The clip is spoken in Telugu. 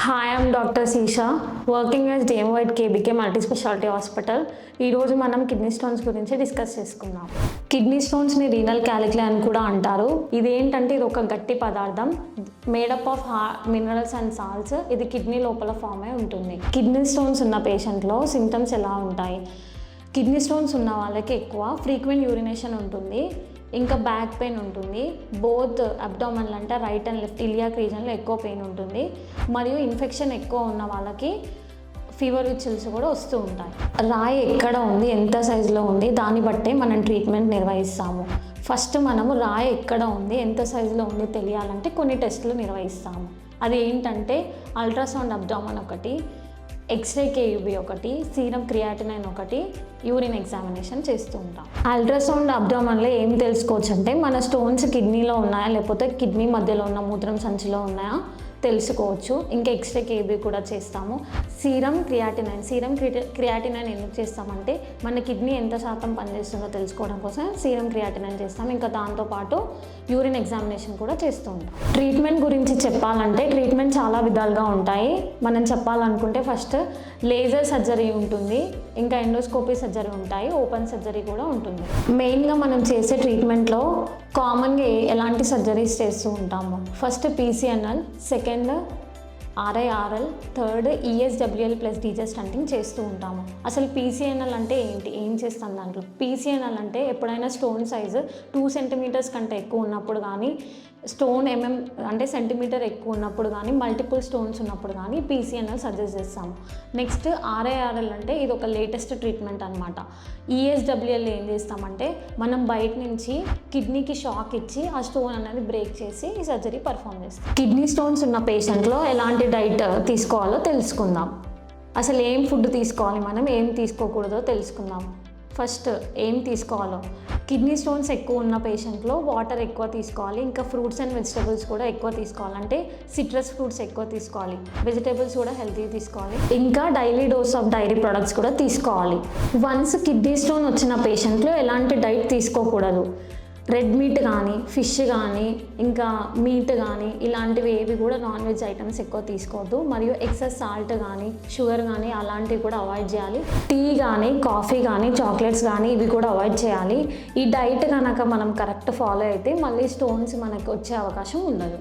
Hi I'm doctor Sheesha working as DMO at KBK multi speciality hospital. ఈరోజు మనం కిడ్నీ స్టోన్స్ గురించి డిస్కస్ చేసుకుందాం. కిడ్నీ స్టోన్స్ని రీనల్ క్యాలిక్యులే అని కూడా అంటారు. ఇదేంటంటే ఇది ఒక గట్టి పదార్థం made up of minerals and salts. ఇది కిడ్నీ లోపల ఫామ్ అయి ఉంటుంది. కిడ్నీ స్టోన్స్ ఉన్న పేషెంట్లో సిమ్టమ్స్ ఎలా ఉంటాయి? కిడ్నీ స్టోన్స్ ఉన్న వాళ్ళకి ఎక్కువ ఫ్రీక్వెంట్ యూరినేషన్ ఉంటుంది, ఇంకా బ్యాక్ పెయిన్ ఉంటుంది, బోత్ అబ్డామినల్ అంటే రైట్ అండ్ లెఫ్ట్ ఇలియాక్ రీజన్లో ఎక్కువ పెయిన్ ఉంటుంది, మరియు ఇన్ఫెక్షన్ ఎక్కువ ఉన్న వాళ్ళకి ఫీవర్ చిల్స్ కూడా వస్తూ ఉంటాయి. రాయి ఎక్కడ ఉంది, ఎంత సైజులో ఉంది, దాన్ని బట్టే మనం ట్రీట్మెంట్ నిర్వహిస్తాము. ఫస్ట్ మనము రాయి ఎక్కడ ఉంది, ఎంత సైజులో ఉంది తెలియాలంటే కొన్ని టెస్టులు నిర్వహిస్తాము. అది ఏంటంటే అల్ట్రాసౌండ్ అబ్డామిన్ ఒకటి, ఎక్స్రే కేయూబీ ఒకటి, సీరం క్రియాటినైన్ ఒకటి, యూరిన్ ఎగ్జామినేషన్ చేస్తూ ఉంటాం. అల్ట్రాసౌండ్ అబ్డామిన్లో ఏం తెలుసుకోవచ్చు అంటే మన స్టోన్స్ కిడ్నీలో ఉన్నాయా లేకపోతే కిడ్నీ మధ్యలో ఉన్న మూత్రం సంచిలో ఉన్నాయా తెలుసుకోవచ్చు. ఇంకా ఎక్స్రే కేబీ కూడా చేస్తాము. సీరం క్రియాటినైన్ ఎందుకు చేస్తామంటే మన కిడ్నీ ఎంత శాతం పనిచేస్తుందో తెలుసుకోవడం కోసం సీరం క్రియాటినైన్ చేస్తాం. ఇంకా దాంతోపాటు యూరిన్ ఎగ్జామినేషన్ కూడా చేస్తూ ఉంటాం. ట్రీట్మెంట్ గురించి చెప్పాలంటే ట్రీట్మెంట్ చాలా విధాలుగా ఉంటాయి. మనం చెప్పాలనుకుంటే ఫస్ట్ లేజర్ సర్జరీ ఉంటుంది, ఇంకా ఎండోస్కోపీ సర్జరీ ఉంటాయి, ఓపెన్ సర్జరీ కూడా ఉంటుంది. మెయిన్గా మనం చేసే ట్రీట్మెంట్లో కామన్గా ఎలాంటి సర్జరీస్ చేస్తూ ఉంటాము? First PCNL, second RIRL, third ESWL plus DJ stenting చేస్తూ ఉంటాము. అసలు పీసీఎన్ఎల్ అంటే ఏంటి, ఏం చేస్తాం దాంట్లో? పీసీఎన్ఎల్ అంటే ఎప్పుడైనా స్టోన్ సైజు 2 సెంటీమీటర్స్ కంటే ఎక్కువ ఉన్నప్పుడు కానీ, స్టోన్ అంటే సెంటీమీటర్ ఎక్కువ ఉన్నప్పుడు కానీ, మల్టిపుల్ స్టోన్స్ ఉన్నప్పుడు కానీ పీసీఎన్ఎల్ సజెస్ట్ చేస్తాము. నెక్స్ట్ ఆర్ఐఆర్ఎల్ అంటే ఇది ఒక లేటెస్ట్ ట్రీట్మెంట్ అనమాట. ఈఎస్డబ్ల్యూఎల్ ఏం చేస్తామంటే మనం బయట నుంచి కిడ్నీకి షాక్ ఇచ్చి ఆ స్టోన్ అనేది బ్రేక్ చేసి ఈ సర్జరీ పర్ఫామ్ చేస్తాం. కిడ్నీ స్టోన్స్ ఉన్న పేషెంట్లో ఎలాంటి డైట్ తీసుకోవాలో తెలుసుకుందాం. అసలు ఏం ఫుడ్ తీసుకోవాలి, మనం ఏం తీసుకోకూడదో తెలుసుకుందాం. ఫస్ట్ ఏం తీసుకోవాలో, కిడ్నీ స్టోన్స్ ఎక్కువ ఉన్న పేషెంట్లో వాటర్ ఎక్కువ తీసుకోవాలి, ఇంకా ఫ్రూట్స్ అండ్ వెజిటేబుల్స్ కూడా ఎక్కువ తీసుకోవాలంటే సిట్రస్ ఫ్రూట్స్ ఎక్కువ తీసుకోవాలి, వెజిటేబుల్స్ కూడా హెల్తీ తీసుకోవాలి, ఇంకా daily dose of dairy products కూడా తీసుకోవాలి. వన్స్ కిడ్నీ స్టోన్ వచ్చిన పేషెంట్లో ఎలాంటి డైట్ తీసుకోకూడదు, రెడ్ మీట్ కానీ, ఫిష్ కానీ, ఇంకా మీట్ కానీ ఇలాంటివి ఏవి కూడా నాన్ వెజ్ ఐటమ్స్ ఎక్కువ తీసుకోవద్దు. మరియు ఎక్సెస్ సాల్ట్ కానీ, షుగర్ కానీ అలాంటివి కూడా అవాయిడ్ చేయాలి. టీ కానీ, కాఫీ కానీ, చాక్లెట్స్ కానీ ఇవి కూడా అవాయిడ్ చేయాలి. ఈ డైట్ కనుక మనం కరెక్ట్ ఫాలో అయితే మళ్ళీ స్టోన్స్ మనకు వచ్చే అవకాశం ఉండదు.